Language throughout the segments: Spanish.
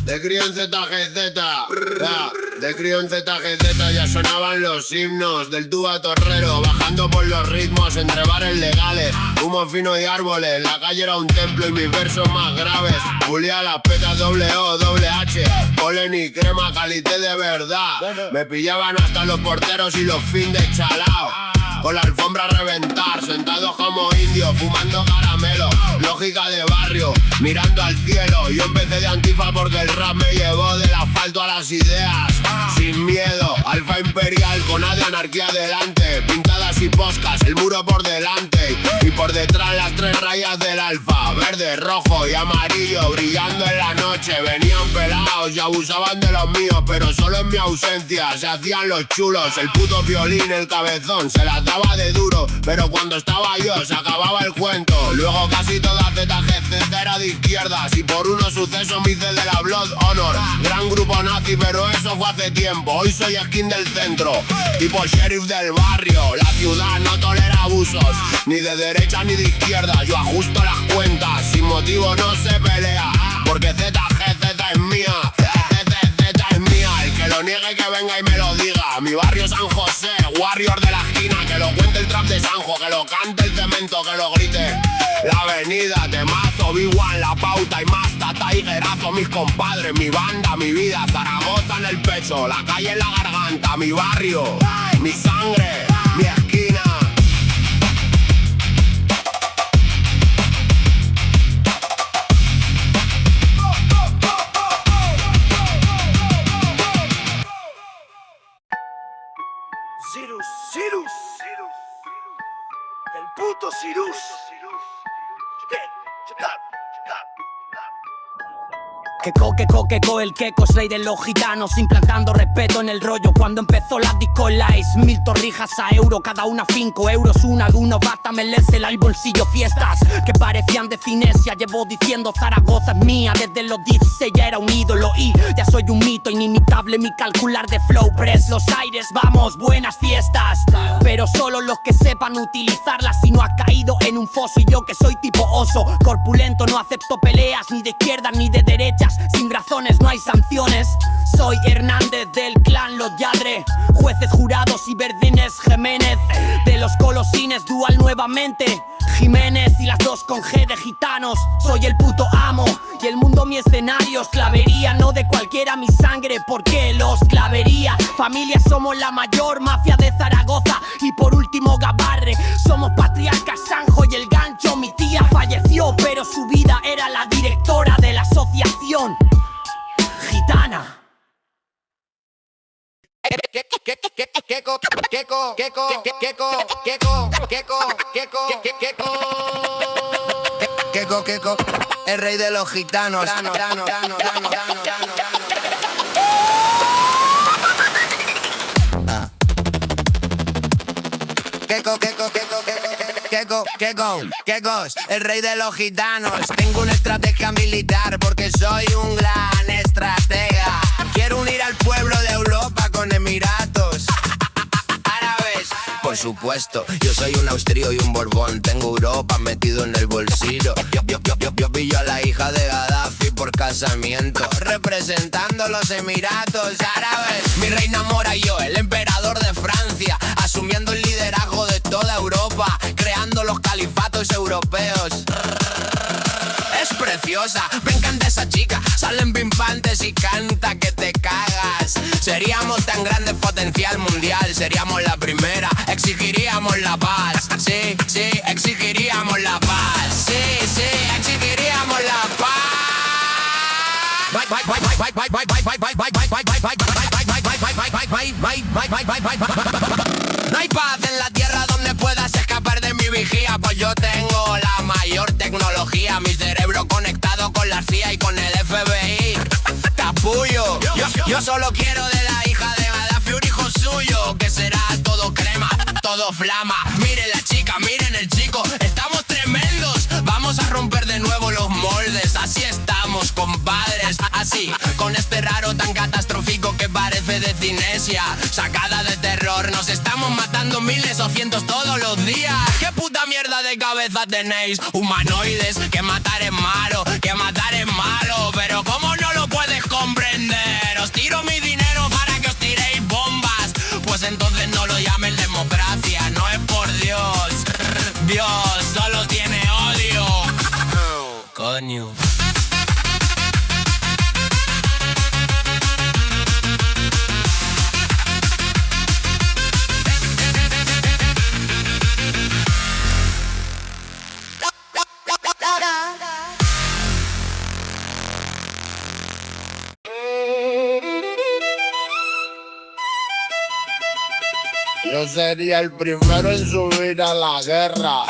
De crío en ZGZ, de crío en ZGZ ya sonaban los himnos del tuba torrero, bajando por los ritmos entre bares legales, humo fino y árboles, la calle era un templo y mis versos más graves, Julia las petas doble O, doble H, polen y crema, calité de verdad, me pillaban hasta los porteros y los fin de chalao. Con la alfombra a reventar, sentados como indios, fumando caramelo. Lógica de barrio, mirando al cielo. Yo empecé de antifa porque el rap me llevó del asfalto a las ideas. Sin miedo, alfa imperial con A de anarquía delante. Pintadas y poscas, el muro por delante. Y por detrás las tres rayas del alfa. Verde, rojo y amarillo, brillando en la noche. Venían pelados y abusaban de los míos, pero solo en mi ausencia se hacían los chulos. El puto violín, el cabezón, se las daba de duro, pero cuando estaba yo se acababa el cuento. Luego casi toda ZGZ era de izquierdas y por unos sucesos me hice de la Blood Honor. Gran grupo nazi, pero eso fue hace tiempo. Hoy soy skin del centro, tipo sheriff del barrio. La ciudad no tolera abusos, ni de derecha ni de izquierda. Yo ajusto las cuentas, sin motivo no se pelea, porque ZGZ es mía. ZGZ es mía, el que lo niegue que venga y me lo diga. Mi barrio San José, warrior de la esquina, que lo cuente el trap de Sanjo, que lo cante el cemento, que lo grite la avenida, temazo, B1, la pauta y más Tigerazo, mis compadres, mi banda, mi vida, Zaragoza en el pecho, la calle en la garganta, mi barrio, mi sangre, mi esquina. Cyrus, el puto Cyrus. Queco, el queco es rey de los gitanos, implantando respeto en el rollo. Cuando empezó la disco lights, 1000 torrijas a euro, cada una 5 euros. Algunos bata me el al bolsillo, fiestas que parecían de cinesia. Llevo diciendo Zaragoza es mía, desde los 16 ya era un ídolo. Y ya soy un mito inimitable, mi calcular de flow. Press los aires, vamos, buenas fiestas, pero solo los que sepan utilizarlas. Si no has caído en un foso y yo que soy tipo oso, corpulento, no acepto peleas ni de izquierdas ni de derechas. Sin razones no hay sanciones. Soy Hernández del clan Los Yadre, jueces jurados y Verdines Jiménez. De los colosines dual nuevamente, Jiménez y las dos con G de gitanos. Soy el puto amo y el mundo mi escenario. Clavería, no de cualquiera mi sangre, porque los clavería. Familia somos la mayor mafia de Zaragoza. Y por último Gabarre, somos patriarca Sanjo y el gancho. Mi tía falleció, pero su vida era la directora de la asociación gitana. Queco, el rey de los gitanos. Quecos, el rey de los gitanos. Tengo una estrategia militar porque soy un gran estratega. Quiero unir al pueblo de Europa con Emiratos Árabes. Por supuesto, yo soy un austrío y un borbón. Tengo Europa metido en el bolsillo. Yo pillo a la hija de Gaddafi por casamiento, representando los Emiratos Árabes. Mi reina Mora y yo, el emperador de Francia, asumiendo el liderazgo de toda Europa, creando los califatos europeos. Es preciosa, me encanta esa chica. Salen pimpantes y canta que te cagas. Seríamos tan grandes, potencial mundial. Seríamos la primera, exigiríamos la paz. Sí, exigiríamos la paz. Sí, exigiríamos la paz. No hay paz en la tierra donde puedas escapar de mi vigía, pues yo tengo la mayor tecnología, mi cerebro conectado con la CIA y con el FBI. Capullo, yo solo quiero de la hija de Gaddafi un hijo suyo, que será todo crema, todo flama. Miren la chica, miren el chico, estamos tremendos. Vamos a romper de nuevo los moldes, así estamos, compadres. Así, con este raro tan catastrófico que parece de cinesia, sacada de terror. Nos estamos matando miles o cientos todos los días. ¿Qué puta mierda de cabeza tenéis? Humanoides, que matar es malo, que matar coño. Yo sería el primero en subir a la guerra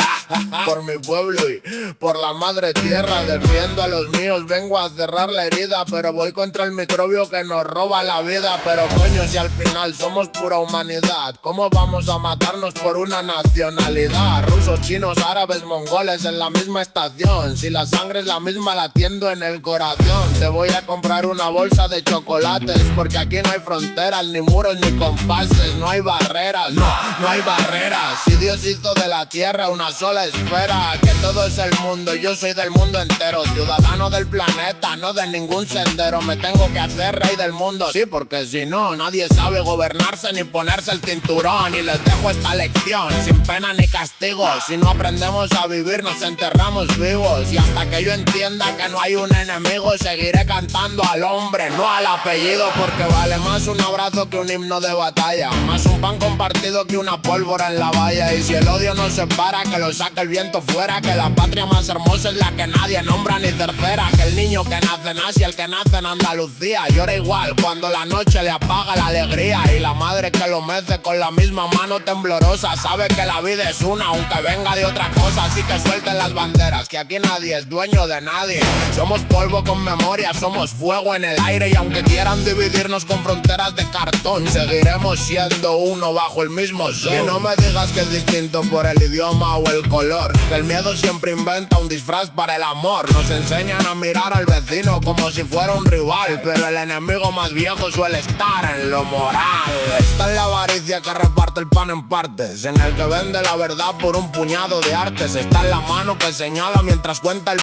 por mi pueblo y por la madre tierra. Defiendo a los míos, vengo a cerrar la herida, pero voy contra el microbio que nos roba la vida. Pero coño, si al final somos pura humanidad, ¿cómo vamos a matarnos por una nacionalidad? Rusos, chinos, árabes, mongoles en la misma estación. Si la sangre es la misma, la tiendo en el corazón. Te voy a comprar una bolsa de chocolates, porque aquí no hay fronteras, ni muros, ni compases. No hay barreras, no hay barreras. Si Dios hizo de la tierra una sola esfera, que todo es el mundo, yo soy del mundo entero. Ciudadano del planeta, no de ningún sendero. Me tengo que hacer rey del mundo, sí, porque si no, nadie sabe gobernarse ni ponerse el cinturón. Y les dejo esta lección, sin pena ni castigo. Si no aprendemos a vivir, nos enterramos vivos. Y hasta que yo entienda que no hay un enemigo, seguiré cantando al hombre, no al apellido. Porque vale más un abrazo que un himno de batalla, más un pan compartido que una pólvora en la valla. Y si el odio nos separa, que lo saque el viento fuera. Que la patria más hermosa es la que nadie nombra ni tercera. Que el niño que nace en Asia, el que nace en Andalucía, llora igual cuando la noche le apaga la alegría. Y la madre que lo mece con la misma mano temblorosa sabe que la vida es una, aunque venga de otra cosa. Así que suelten las banderas, que aquí nadie es dueño de nadie. Somos polvo con memoria, somos fuego en el aire. Y aunque quieran dividirnos con fronteras de cartón, seguiremos siendo uno bajo el mismo sol. Y no me digas que es distinto por el idioma o el color, que el miedo siempre inventa un disfraz para el amor. Nos enseñan a mirar al vecino como si fuera un rival, pero el enemigo más viejo suele estar en lo moral. Está en la avaricia que reparte el pan en partes, en el que vende la verdad por un puñado de artes. Está en la mano que señala mientras cuenta el